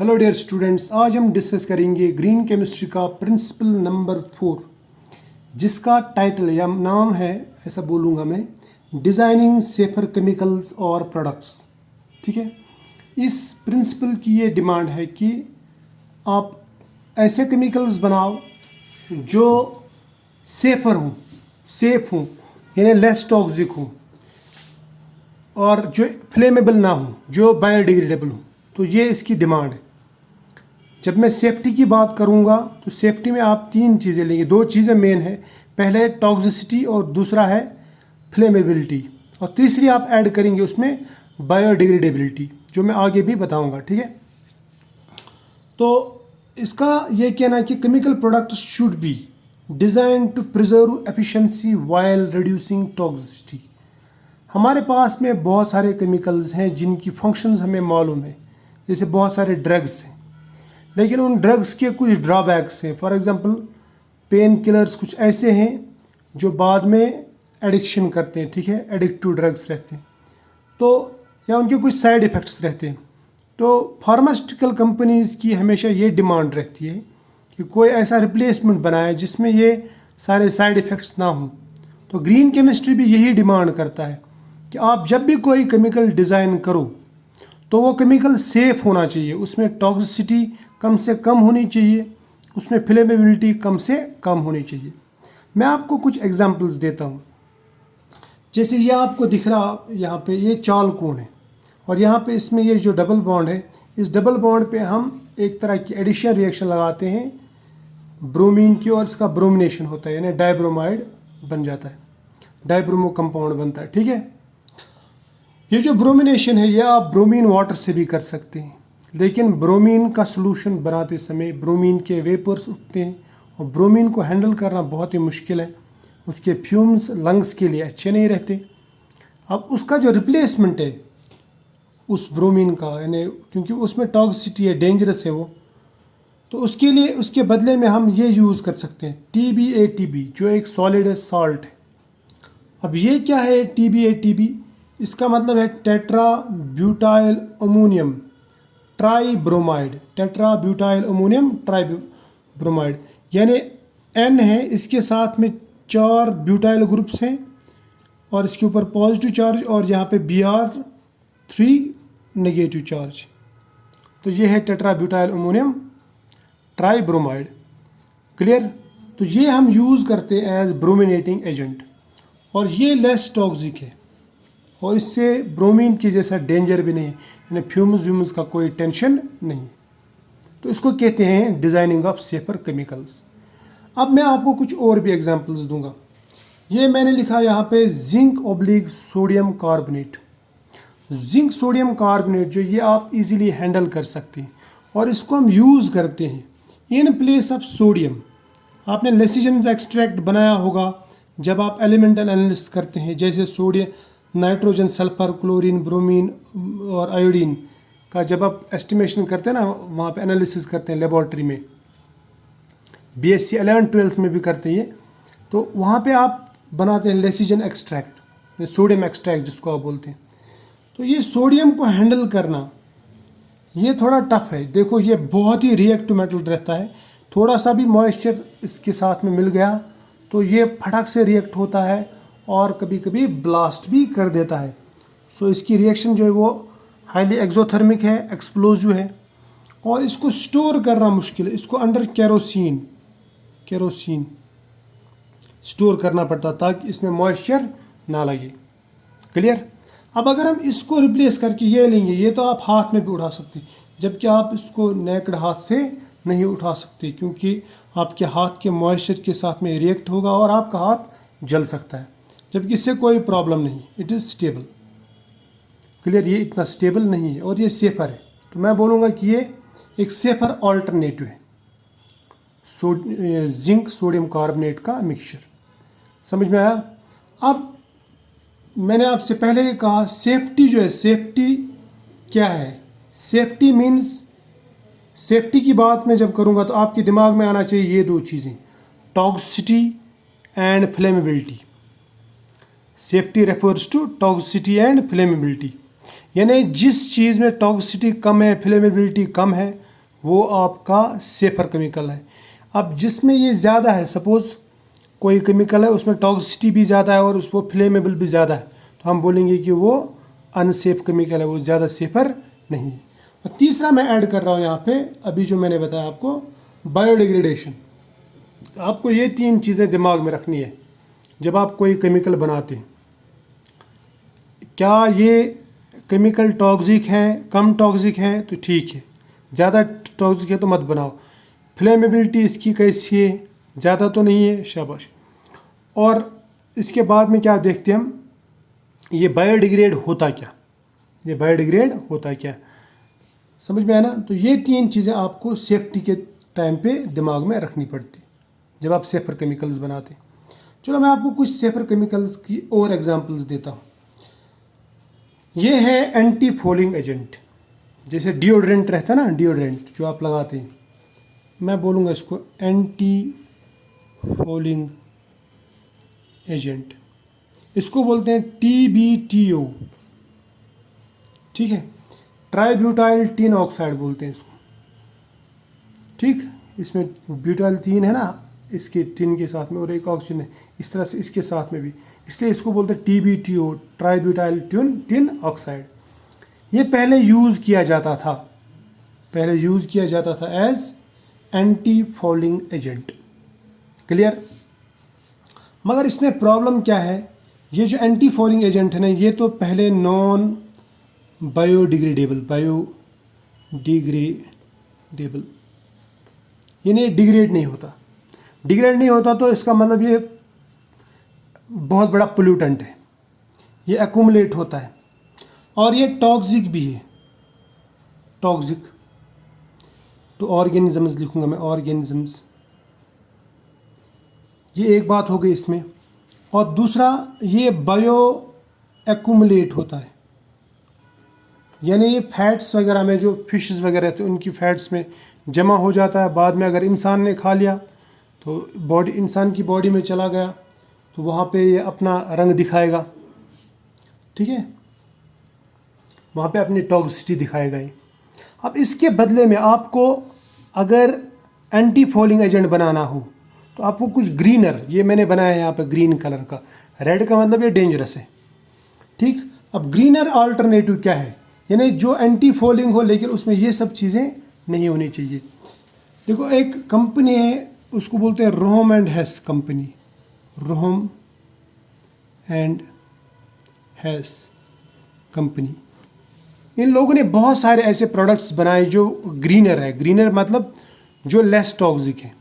Hello dear students, आज हम discuss करेंगे ग्रीन केमिस्ट्री का प्रिंसिपल नंबर 4, जिसका टाइटल या नाम है, ऐसा बोलूँगा मैं, डिज़ाइनिंग सेफर केमिकल्स और प्रोडक्ट्स। ठीक है, इस प्रिंसिपल की ये डिमांड है कि आप ऐसे केमिकल्स बनाओ जो सेफ़र हों, सेफ़ हों, यानी लेस टॉक्सिक हों और जो फ्लेमेबल ना हो, जो बायोडिग्रेडेबल हो। तो ये इसकी डिमांड है। जब मैं सेफ्टी की बात करूँगा तो सेफ्टी में आप तीन चीज़ें लेंगे, दो चीज़ें मेन है। पहले है टॉक्सिसिटी और दूसरा है फ्लेमेबिलिटी, और तीसरी आप ऐड करेंगे उसमें बायोडिग्रेडेबिलिटी, जो मैं आगे भी बताऊँगा। ठीक है, तो इसका ये कहना है कि chemical product should be design to preserve efficiency while reducing toxicity. हमारे पास में बहुत सारे केमिकल्स हैं जिनकी फंक्शंस हमें मालूम है, जैसे बहुत सारे ड्रग्स हैं, लेकिन उन ड्रग्स के कुछ ड्रॉबैक्स हैं। फॉर एग्जांपल पेन किलर्स कुछ ऐसे हैं जो बाद में एडिक्शन करते हैं, ठीक है, एडिक्टिव ड्रग्स रहते हैं, तो या उनके कुछ साइड इफ़ेक्ट्स रहते हैं। तो फार्मास्यूटिकल कंपनीज़ की हमेशा ये डिमांड रहती है कि कोई ऐसा रिप्लेसमेंट बनाए जिसमें ये सारे साइड इफ़ेक्ट्स ना हों। तो ग्रीन केमिस्ट्री भी यही डिमांड करता है कि आप जब भी कोई केमिकल डिज़ाइन करो तो वो केमिकल सेफ़ होना चाहिए, उसमें टॉक्सिसिटी कम से कम होनी चाहिए, उसमें फ्लेमेबिलिटी कम से कम होनी चाहिए। मैं आपको कुछ एग्जांपल्स देता हूँ। जैसे ये आपको दिख रहा यहाँ पे, ये चाल कोण है और यहाँ पे इसमें ये जो डबल बॉन्ड है, इस डबल बॉन्ड पे हम एक तरह की एडिशन रिएक्शन लगाते हैं ब्रोमीन की, और इसका ब्रोमिनेशन होता है, यानी डाइब्रोमाइड बन जाता है, डाइब्रोमो कंपाउंड बनता है। ठीक है, ये जो ब्रोमिनेशन है ये आप ब्रोमीन वाटर से भी कर सकते हैं, लेकिन ब्रोमीन का सॉल्यूशन बनाते समय ब्रोमीन के वेपर्स उठते हैं और ब्रोमीन को हैंडल करना बहुत ही मुश्किल है, उसके फ्यूम्स लंग्स के लिए अच्छे नहीं रहते। अब उसका जो रिप्लेसमेंट है उस ब्रोमीन का, यानी क्योंकि उसमें टॉक्सिसिटी है, डेंजरस है वो, तो उसके लिए उसके बदले में हम ये यूज़ कर सकते हैं TBATB, जो एक सॉलिड सॉल्ट है। अब ये क्या है TBATB? इसका मतलब है tetra butyl ammonium tribromide, tetra butyl ammonium tribromide, यानी N है, इसके साथ में 4 ब्यूटाइल ग्रुप्स हैं और इसके ऊपर पॉजिटिव चार्ज, और यहाँ पे Br3 नेगेटिव चार्ज। तो ये है टेट्रा ब्यूटाइल अमोनियम ट्राईब्रोमाइड। क्लियर? तो ये हम यूज़ करते हैं एज ब्रोमिनेटिंग एजेंट, और ये लेस टॉक्सिक है और इससे ब्रोमीन की जैसा डेंजर भी नहीं, यानी फ्यूम्स व्यूम्स का कोई टेंशन नहीं। तो इसको कहते हैं डिज़ाइनिंग ऑफ सेफर केमिकल्स। अब मैं आपको कुछ और भी एग्जांपल्स दूंगा। ये मैंने लिखा यहाँ पे zinc oblique sodium carbonate. Zinc sodium carbonate जो ये आप इजीली हैंडल कर सकते हैं, और इसको हम यूज़ करते हैं इन प्लेस ऑफ सोडियम। आपने लेसिजन एक्सट्रैक्ट बनाया होगा जब आप एलिमेंटल एनालिसिस करते हैं, जैसे sodium, nitrogen, sulphur, chlorine, bromine और आयोडीन का जब आप एस्टिमेशन करते हैं ना, वहाँ पे एनालिसिस करते हैं लेबॉर्ट्री में, BSc 11-12 में भी करते हैं ये, तो वहाँ पे आप बनाते हैं लेसिजन एक्सट्रैक्ट, सोडियम एक्सट्रैक्ट जिसको आप बोलते हैं। तो ये सोडियम को हैंडल करना ये थोड़ा टफ है। देखो ये बहुत ही रिएक्टिव मेटल रहता है, थोड़ा सा भी मॉइस्चर इसके साथ में मिल गया तो ये फटक से रिएक्ट होता है और कभी कभी ब्लास्ट भी कर देता है। सो इसकी रिएक्शन जो है वो हाईली एक्सोथर्मिक है, एक्सप्लोजिव है, और इसको स्टोर करना मुश्किल है। इसको अंडर केरोसिन स्टोर करना पड़ता ताकि इसमें मॉइस्चर ना लगे। क्लियर? अब अगर हम इसको रिप्लेस करके ये लेंगे, ये तो आप हाथ में भी उठा सकते हैं, जबकि आप इसको नेकड हाथ से नहीं उठा सकते, क्योंकि आपके हाथ के मॉइस्चर के साथ में रिएक्ट होगा और आपका हाथ जल सकता है, जबकि इससे कोई प्रॉब्लम नहीं, इट इज़ स्टेबल। क्लियर? ये इतना स्टेबल नहीं है और ये सेफ़र है, तो मैं बोलूँगा कि ये एक सेफ़र ऑल्टरनेटिव है जिंक सोडियम कार्बोनेट का मिक्सचर। समझ में आया? अब मैंने आपसे पहले ही कहा सेफ्टी जो है, सेफ्टी क्या है? सेफ्टी मीन्स, सेफ्टी की बात मैं जब करूँगा तो आपके दिमाग में आना चाहिए ये दो चीज़ें, toxicity and flammability. Safety refers to toxicity and flammability, यानी जिस चीज़ में टॉक्सिसिटी कम है, फ्लेमेबिलिटी कम है, वो आपका सेफर केमिकल है। अब जिसमें ये ज़्यादा है, सपोज़ कोई केमिकल है उसमें टॉक्सिसिटी भी ज़्यादा है और उसको फ्लेमेबल भी ज़्यादा है, तो हम बोलेंगे कि वो अनसेफ केमिकल है, वो ज़्यादा सेफर नहीं है। और तीसरा मैं ऐड कर रहा हूँ यहाँ पे, अभी जो मैंने बताया आपको, बायोडिग्रेडेशन। आपको ये 3 चीज़ें दिमाग में रखनी है जब आप कोई केमिकल बनाते हैं। क्या ये केमिकल टॉक्सिक हैं, कम टॉक्सिक हैं तो ठीक है, ज़्यादा टॉक्सिक है तो मत बनाओ। फ्लेमेबिलिटी इसकी कैसी है, ज़्यादा तो नहीं है, शाबाश। और इसके बाद में क्या देखते हैं हम, ये बायोडिग्रेड होता क्या, ये बायोडिग्रेड होता क्या, समझ में आया ना। तो ये 3 चीज़ें आपको सेफ्टी के टाइम पे दिमाग में रखनी पड़ती जब आप सेफर केमिकल्स बनाते हैं। चलो मैं आपको कुछ सेफर केमिकल्स की और एग्जांपल्स देता हूँ। ये है एंटी फॉलिंग एजेंट। जैसे डिओड्रेंट रहता है ना, डिओड्रेंट जो आप लगाते हैं, मैं बोलूँगा इसको एंटी फॉलिंग एजेंट। इसको बोलते हैं TBTO, ठीक है, ट्राईब्यूटाइल टिन ऑक्साइड बोलते हैं इसको, ठीक। इसमें ब्यूटाइल 3 है ना, इसके टिन के साथ में, और एक ऑक्सीजन है इस तरह से इसके साथ में भी, इसलिए इसको बोलते हैं TBTO, ट्राईब्यूटाइल टिन ऑक्साइड। ये पहले यूज़ किया जाता था, पहले यूज़ किया जाता था as anti falling agent, clear. मगर इसमें प्रॉब्लम क्या है, ये जो एंटी फॉलिंग एजेंट है ना, ये तो पहले नॉन बायोडिग्रेडेबल यानी डिग्रेड नहीं होता। डिग्रेड नहीं होता तो इसका मतलब ये बहुत बड़ा पोल्यूटेंट है, ये एक्यूमुलेट होता है, और ये टॉक्सिक भी है, टॉक्सिक तो ऑर्गेनिजम्स लिखूंगा मैं, ऑर्गेनिजम्स। ये एक बात हो गई इसमें। और दूसरा, ये बायो एक्यूमुलेट होता है, यानी ये फैट्स वगैरह में, जो फिशेस वगैरह थे उनकी फैट्स में जमा हो जाता है। बाद में अगर इंसान ने खा लिया तो बॉडी, इंसान की बॉडी में चला गया तो वहाँ पे ये अपना रंग दिखाएगा, ठीक है, वहाँ पे अपनी टॉक्सिसिटी दिखाएगा ये। अब इसके बदले में आपको अगर एंटी फॉलिंग एजेंट बनाना हो तो आपको कुछ ग्रीनर, ये मैंने बनाया है यहाँ पे ग्रीन कलर का, रेड का मतलब ये डेंजरस है, ठीक। अब ग्रीनर अल्टरनेटिव क्या है, यानी जो एंटी फॉलिंग हो लेकिन उसमें ये सब चीज़ें नहीं होनी चाहिए। देखो एक कंपनी है, उसको बोलते हैं Roham and हेस company, Roham and हेस company. इन लोगों ने बहुत सारे ऐसे प्रोडक्ट्स बनाए जो ग्रीनर है, ग्रीनर मतलब जो लेस टॉक्सिक है,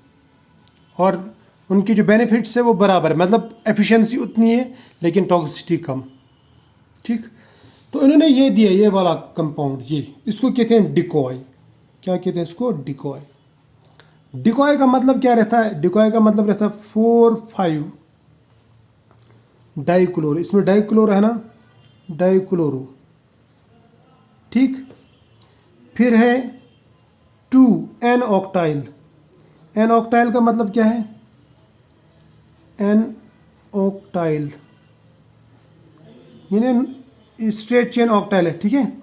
और उनकी जो बेनिफिट्स है वो बराबर है, मतलब एफिशिएंसी उतनी है लेकिन टॉक्सिसिटी कम, ठीक। तो इन्होंने ये दिया, ये वाला कंपाउंड, ये इसको कहते हैं डिकॉय। क्या कहते हैं इसको, डिकॉय। डिकॉय का मतलब क्या रहता है, डिकॉय का मतलब रहता है 4,5 डाइक्लोरो, इसमें डाइक्लोरो है ना, डाइक्लोरो, ठीक। फिर है 2 एन ऑक्टाइल। एन ऑक्टाइल का मतलब क्या है, एन ऑक्टाइल यानी स्ट्रेट चेन ऑक्टाइल है, ठीक है,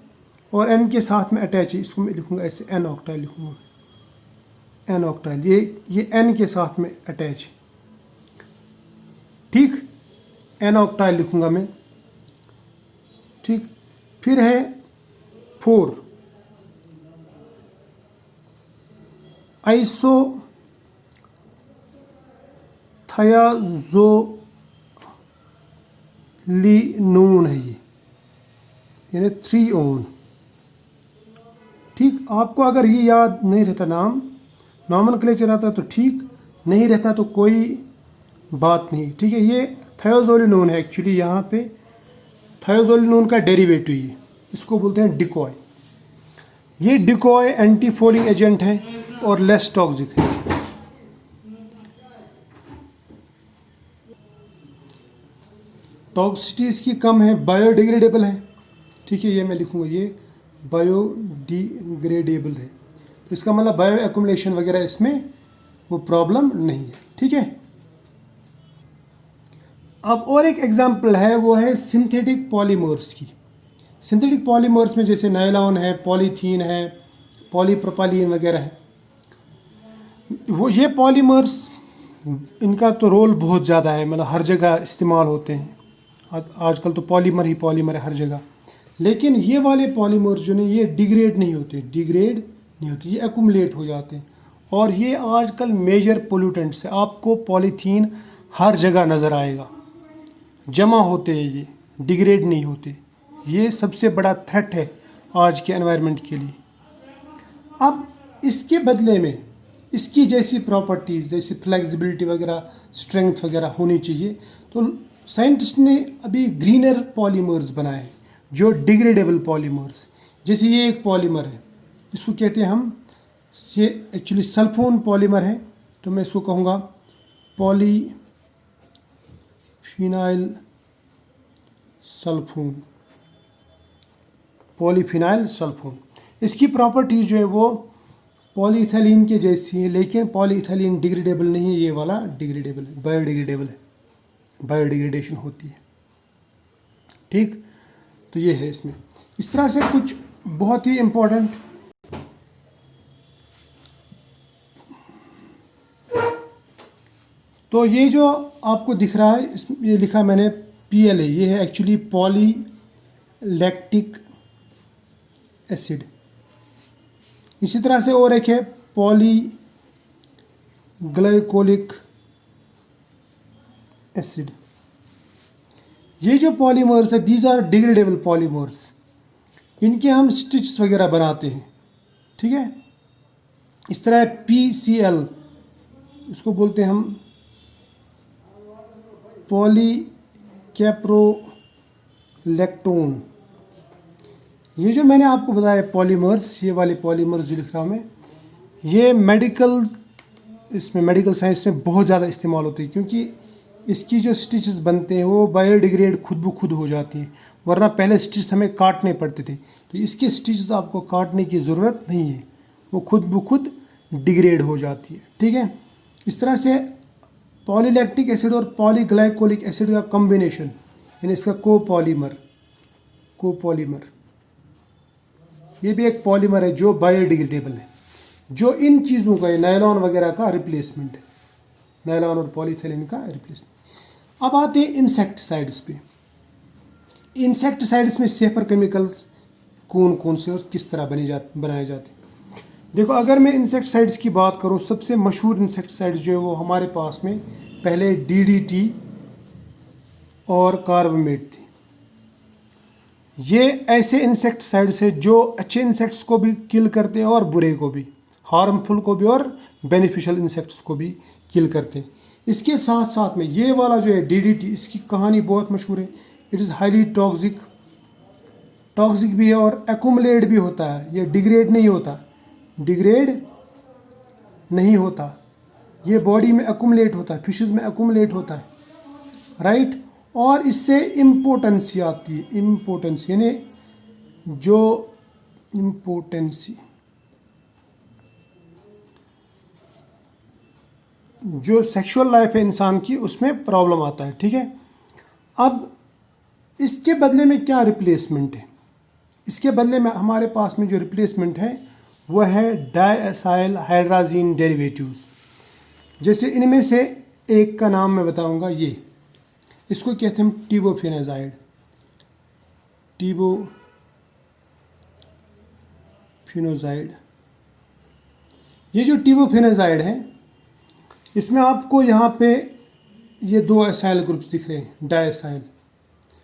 और एन के साथ में अटैच है, इसको मैं लिखूंगा ऐसे, एन ऑक्टाइल लिखूंगा, एन ऑक्टाइल, ये एन के साथ में अटैच है, ठीक, एन ऑक्टाइल लिखूंगा मैं, ठीक। फिर है 4 आइसोथायाजोलिनोन है ये, यानी 3 ओन, ठीक। आपको अगर ये याद नहीं रहता नाम, नॉमेनक्लेचर आता तो ठीक, नहीं रहता तो कोई बात नहीं, ठीक है। ये थायोजोलिनोन है एक्चुअली, यहाँ पे थायोजोलिनोन का डेरिवेटिव है, इसको बोलते हैं डिकॉय। ये डिकॉय एंटी फॉलिंग एजेंट है और लेस टॉक्सिक है। टॉक्सिसिटी इसकी कम है, बायोडिग्रेडेबल है, ठीक है, ये मैं लिखूँगा, ये बायोडिग्रेडेबल है, तो इसका मतलब बायो एक्यूमुलेशन वगैरह इसमें वो प्रॉब्लम नहीं है, ठीक है। अब और एक एग्जांपल है, वो है सिंथेटिक पॉलीमर्स की। सिंथेटिक पॉलीमर्स में जैसे नायलॉन है, पॉलीथीन है, पॉलीप्रोपाइलीन वगैरह है, वो ये पॉलीमर्स, इनका तो रोल बहुत ज़्यादा है, मतलब हर जगह इस्तेमाल होते हैं। आजकल तो पॉलीमर ही पॉलीमर है हर जगह। लेकिन ये वाले पॉलीमर्स जो नहीं, ये डिग्रेड नहीं होते, ये एक्यूमुलेट हो जाते हैं। और ये आजकल मेजर पोल्यूटेंट्स है, आपको पॉलीथीन हर जगह नज़र आएगा, जमा होते हैं, ये डिग्रेड नहीं होते। ये सबसे बड़ा थ्रेट है आज के एनवायरनमेंट के लिए। अब इसके बदले में इसकी जैसी प्रॉपर्टीज़, जैसे फ्लेक्सिबिलिटी वगैरह, स्ट्रेंथ वगैरह होनी चाहिए। तो साइंटिस्ट ने अभी ग्रीनर पॉलीमर्स बनाए जो डिग्रेडेबल पॉलीमर्स। जैसे ये एक पॉलीमर है, इसको कहते हैं हम, ये एक्चुअली सल्फोन पॉलीमर है, तो मैं इसको कहूँगा पॉलीफिनाइल सल्फोन। इसकी प्रॉपर्टीज जो है वो पॉलीइथाइलीन के जैसी है, लेकिन पॉलीइथाइलीन डिग्रेडेबल नहीं है, ये वाला डिग्रेडेबल है, बायोडिग्रेडेबल है, बायोडिग्रेडेशन होती है। ठीक, तो ये है इसमें। इस तरह से कुछ बहुत ही इम्पोर्टेंट तो ये जो आपको दिख रहा है, ये लिखा मैंने PLA, ये है एक्चुअली पॉलीलैक्टिक एसिड। इसी तरह से और एक है पॉलीग्लाइकोलिक एसिड। ये जो पॉलीमर्स है, दीज आर डिग्रेडेबल पॉलीमर्स, इनके हम स्टिचेस वगैरह बनाते हैं। ठीक है, इस तरह PCl, इसको बोलते हैं हम पॉलीकैप्रोलैक्टोन। ये जो मैंने आपको बताया पॉलीमर्स, ये वाले पॉलीमर्स जो लिख रहा हूँ मैं, ये मेडिकल साइंस में बहुत ज़्यादा इस्तेमाल होती है, क्योंकि इसकी जो स्टिचेस बनते हैं वो बायोडिग्रेड खुद ब खुद हो जाती हैं। वरना पहले स्टिच हमें काटने पड़ते थे, तो इसके स्टिचेस आपको काटने की ज़रूरत नहीं है, वो खुद ब खुद डिग्रेड हो जाती है। ठीक है, इस तरह से पॉलीलैक्टिक एसिड और पॉलीग्लाइकोलिक एसिड का कॉम्बिनेशन, यानी इसका कोपॉलीमर, ये भी एक पॉलीमर है जो बायोडिग्रेडेबल है, जो इन चीज़ों का, नायलॉन वगैरह का रिप्लेसमेंट है, नायलॉन और पॉलीथिलीन का रिप्लेसमेंट। अब आते हैं इंसेक्टिसाइड्स पे। इंसेक्टिसाइड्स में सेफर केमिकल्स कौन कौन से और किस तरह बनाए जाते हैं। देखो, अगर मैं इंसेक्टिसाइड्स की बात करूं, सबसे मशहूर इंसेक्टिसाइड्स जो है वो हमारे पास में पहले DDT और कार्बामेट थी। ये ऐसे इंसेक्टिसाइड्स है जो अच्छे इंसेक्ट्स को भी किल करते हैं और बुरे को भी, हार्मफुल को भी और बेनिफिशियल इंसेक्ट्स को भी किल करते हैं। इसके साथ साथ में ये वाला जो है DDT, इसकी कहानी बहुत मशहूर है। इट इज़ हाईली टॉक्सिक भी है और एक्यूमुलेट भी होता है, ये डिग्रेड नहीं होता, ये बॉडी में एक्यूमुलेट होता है, फिशेस में एक्यूमुलेट होता है, राइट। और इससे इम्पोटेंसी आती है, इम्पोटेंसी यानी जो सेक्सुअल लाइफ है इंसान की, उसमें प्रॉब्लम आता है। ठीक है, अब इसके बदले में क्या रिप्लेसमेंट है? इसके बदले में हमारे पास में जो रिप्लेसमेंट है वह है डायएसाइल हाइड्राजीन डेरिवेटिव्स। जैसे इनमें से एक का नाम मैं बताऊंगा, ये इसको कहते हैं टिबोफेनाजाइड। ये जो टिबोफेनाजाइड है, इसमें आपको यहाँ पे ये 2 एसाइल ग्रुप्स दिख रहे हैं, डायएसाइल,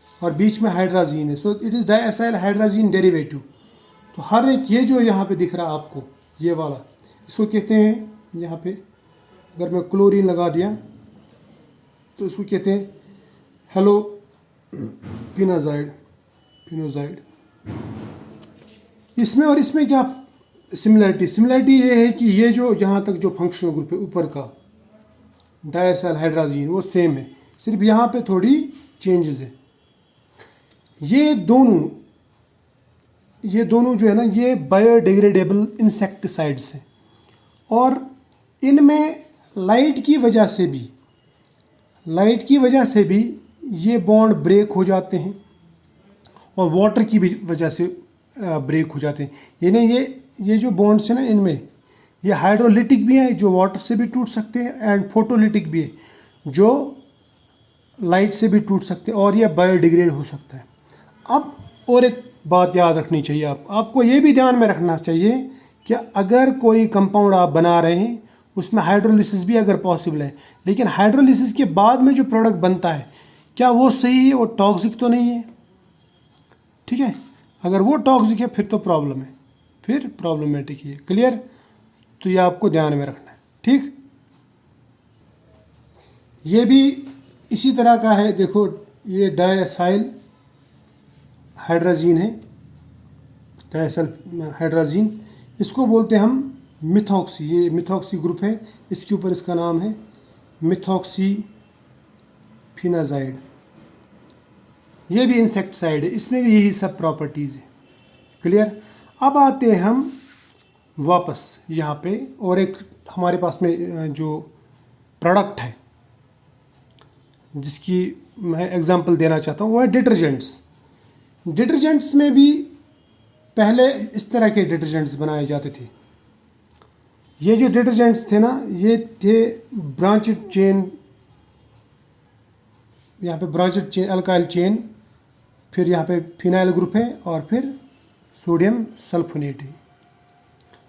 और बीच में हाइड्राजीन है। So it is diacyl hydrazine derivative. तो हर एक ये जो यहाँ पे दिख रहा है आपको, ये वाला, इसको कहते हैं, यहाँ पे अगर मैं क्लोरीन लगा दिया तो इसको कहते हैं हेलोपिनाजाइड। इसमें और इसमें क्या सिमिलरिटी ये है कि ये जो यहाँ तक जो फंक्शनल ग्रुप है ऊपर का डायएसाइल हाइड्राजीन, वो सेम है, सिर्फ यहाँ पे थोड़ी चेंजेस है। ये दोनों जो है ना, ये बायोडिग्रेडेबल इंसेक्टिसाइड्स हैं, और इनमें लाइट की वजह से भी ये बॉन्ड ब्रेक हो जाते हैं, और वाटर की भी वजह से ब्रेक हो जाते हैं। यानी ये जो बॉन्ड्स हैं ना, इनमें ये हाइड्रोलिटिक भी है जो वाटर से भी टूट सकते हैं, एंड फोटोलिटिक भी है जो लाइट से भी टूट सकते हैं, और ये बायोडिग्रेड हो सकता है। अब और एक बात याद रखनी चाहिए, आपको ये भी ध्यान में रखना चाहिए कि अगर कोई कंपाउंड आप बना रहे हैं उसमें हाइड्रोलिसिस भी अगर पॉसिबल है, लेकिन हाइड्रोलिसिस के बाद में जो प्रोडक्ट बनता है क्या वो सही है, वो टॉक्सिक तो नहीं है। ठीक है, अगर वो टॉक्सिक है फिर तो प्रॉब्लम है, फिर प्रॉब्लमेटिक है। क्लियर? तो ये आपको ध्यान में रखना है। ठीक, ये भी इसी तरह का है। देखो, ये डायसाइल हाइड्राजीन है, डायसाइल हाइड्राजीन, इसको बोलते हैं हम मिथॉक्सी। ये मिथॉक्सी ग्रुप है, इसके ऊपर इसका नाम है मिथॉक्सी फिनाजाइड। ये भी इंसेक्टिसाइड है, इसमें भी यही सब प्रॉपर्टीज़ है। क्लियर? अब आते हैं हम वापस यहाँ पे, और एक हमारे पास में जो प्रोडक्ट है जिसकी मैं एग्जांपल देना चाहता हूँ वो है डिटर्जेंट्स। डिटर्जेंट्स में भी पहले इस तरह के डिटर्जेंट्स बनाए जाते थे। ये जो डिटर्जेंट्स थे ना, ये थे ब्रांचेड चेन, यहाँ पे ब्रांचेड चेन अल्काइल चेन, फिर यहाँ पे फिनाइल ग्रुप है, और फिर सोडियम सल्फोनेट है।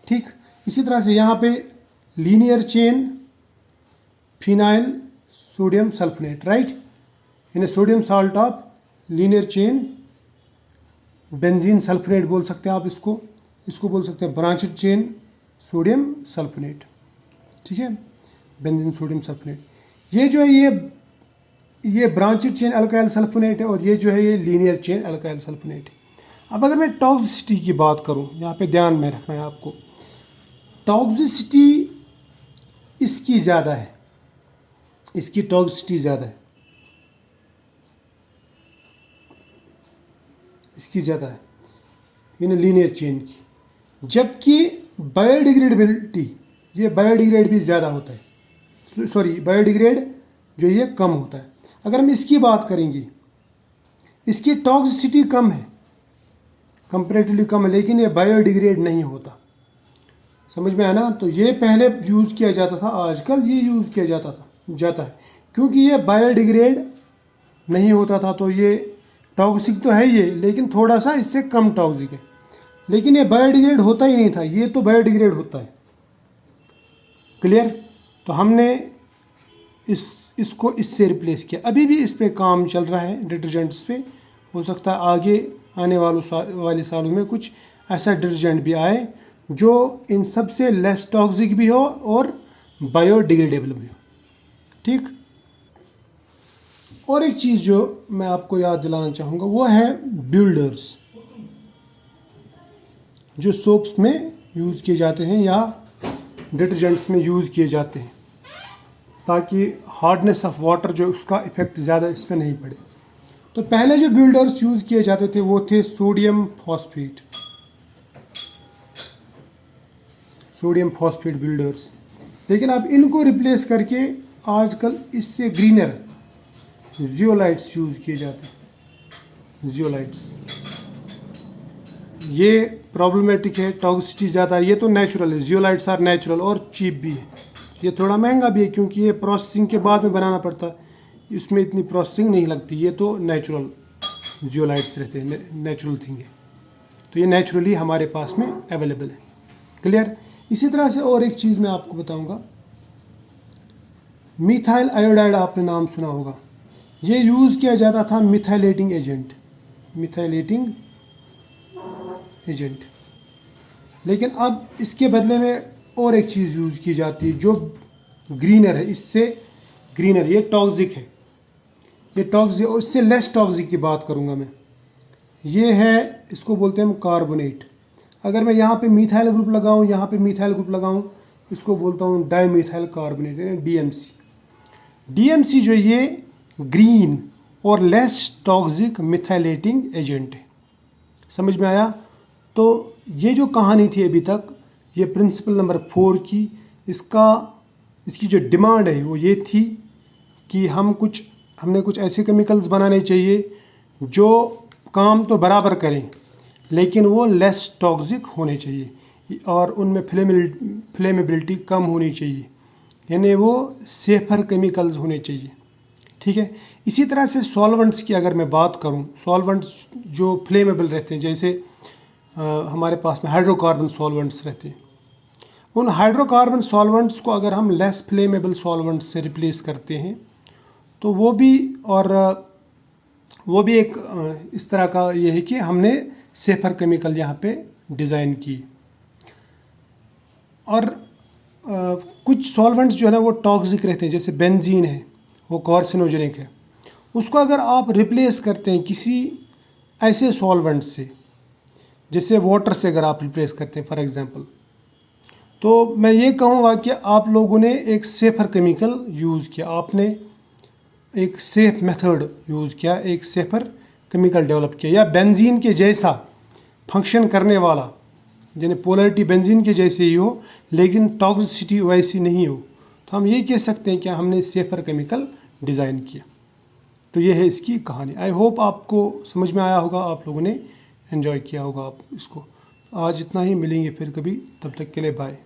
ठीक, इसी तरह से यहाँ पे linear chain phenyl sodium sulphonate, right, यानी sodium salt of linear chain benzene sulphonate बोल सकते हैं आप इसको बोल सकते हैं ब्रांचेड चेन सोडियम सल्फोनेट। ठीक है, बेंजीन सोडियम सल्फोनेट। ये जो है ये ब्रांचेड चेन अल्काइल सल्फोनेट है, और ये जो है ये लीनियर चेन अल्काइल सल्फोनेट है। अब अगर मैं टॉक्सिसिटी की बात करूं, यहाँ पे ध्यान में रखना है आपको, टॉक्सिसिटी इसकी ज़्यादा है, इसकी टॉक्सिसिटी ज़्यादा है, इसकी ज़्यादा है यानी लीनियर चेन की, जबकि बायोडिग्रेडेबिलिटी, ये बायोडिग्रेड भी ज़्यादा होता है, सॉरी बायोडिग्रेड जो ये कम होता है। अगर हम इसकी बात करेंगे, इसकी टॉक्सिसिटी कम है, कंपैरेटिवली कम है, लेकिन ये बायोडिग्रेड नहीं होता। समझ में आया ना? तो ये पहले यूज़ किया जाता था, आजकल ये यूज़ किया जाता है, क्योंकि ये बायोडिग्रेड नहीं होता था। तो ये टॉक्सिक तो है ये, लेकिन थोड़ा सा इससे कम टॉक्सिक है, लेकिन ये बायोडिग्रेड होता ही नहीं था, ये तो बायोडिग्रेड होता है। क्लियर? तो हमने इसको इससे रिप्लेस किया। अभी भी इस पे काम चल रहा है डिटर्जेंट्स पे, हो सकता है आगे आने वाले सालों में कुछ ऐसा डिटर्जेंट भी आए जो इन सब से लेस टॉक्सिक भी हो और बायोडिग्रेडेबल भी हो। ठीक, और एक चीज़ जो मैं आपको याद दिलाना चाहूँगा वो है बिल्डर्स, जो सोप्स में यूज़ किए जाते हैं या डिटर्जेंट्स में यूज़ किए जाते हैं, ताकि हार्डनेस ऑफ वाटर जो उसका इफ़ेक्ट ज़्यादा इस पर नहीं पड़े। तो पहले जो बिल्डर्स यूज़ किए जाते थे वो थे सोडियम फॉस्फेट बिल्डर्स, लेकिन अब इनको रिप्लेस करके आजकल इससे ग्रीनर जियोलाइट्स यूज़ किए जाते हैं। जियोलाइट्स ये प्रॉब्लमेटिक है, टॉक्सिसिटी ज़्यादा है, ये तो नेचुरल है, जियोलाइट्स आर नेचुरल और चीप भी है। ये थोड़ा महंगा भी है क्योंकि ये प्रोसेसिंग के बाद में बनाना पड़ता है, इसमें इतनी प्रोसेसिंग नहीं लगती। ये तो नेचुरल जियोलाइट्स रहते हैं, नेचुरल थिंग है, तो ये नेचुरली हमारे पास में अवेलेबल है। क्लियर? इसी तरह से और एक चीज़ मैं आपको बताऊंगा, मिथाइल आयोडाइड, आपने नाम सुना होगा। ये यूज़ किया जाता था मिथाइलेटिंग एजेंट, लेकिन अब इसके बदले में और एक चीज़ यूज़ की जाती है जो ग्रीनर है, इससे ग्रीनर, ये टॉक्सिक है, ये टॉक्सिक, और इससे लेस टॉक्सिक की बात करूँगा मैं। ये है, इसको बोलते हैं हम कार्बोनेट। अगर मैं यहाँ पे मिथाइल ग्रुप लगाऊँ, यहाँ पे मिथाइल ग्रुप लगाऊँ, इसको बोलता हूँ डाईमिथाइल कार्बोनेट यानी DMC जो ये ग्रीन और लेस टॉक्सिक मिथाइलेटिंग एजेंट है। समझ में आया? तो ये जो कहानी थी अभी तक, ये प्रिंसिपल नंबर 4 की, इसकी जो डिमांड है वो ये थी कि हमने कुछ ऐसे केमिकल्स बनाने चाहिए जो काम तो बराबर करें, लेकिन वो लेस टॉक्सिक होने चाहिए और उनमें फ्लेमेबिलिटी कम होनी चाहिए, यानी वो सेफर केमिकल्स होने चाहिए। ठीक है। इसी तरह से सॉल्वेंट्स की अगर मैं बात करूं, सॉल्वेंट्स जो फ्लेमेबल रहते हैं, जैसे हमारे पास में हाइड्रोकार्बन सॉल्वेंट्स रहते हैं, उन हाइड्रोकार्बन सॉल्वेंट्स को अगर हम लेस फ्लेमेबल सॉल्वेंट्स से रिप्लेस करते हैं तो वो भी एक इस तरह का ये है कि हमने सेफर केमिकल यहाँ पे डिज़ाइन की। और कुछ सॉल्वेंट्स जो है ना वो टॉक्सिक रहते हैं, जैसे बेंजीन है, वो कार्सिनोजेनिक है। उसको अगर आप रिप्लेस करते हैं किसी ऐसे सॉल्वेंट से, जैसे वाटर से अगर आप रिप्लेस करते हैं फॉर एग्जांपल, तो मैं ये कहूँगा कि आप लोगों ने एक सेफर केमिकल यूज़ किया, आपने एक सेफ मेथड यूज़ किया, एक सेफर केमिकल डेवलप किया, या बेंजीन के जैसा फंक्शन करने वाला, यानी पोलरिटी बेंजीन के जैसे ही हो लेकिन टॉक्सिसिटी वैसी नहीं हो, तो हम ये कह सकते हैं कि हमने सेफर केमिकल डिज़ाइन किया। तो ये है इसकी कहानी। आई होप आपको समझ में आया होगा, आप लोगों ने एंजॉय किया होगा आप इसको। आज इतना ही, मिलेंगे फिर कभी, तब तक के लिए बाय।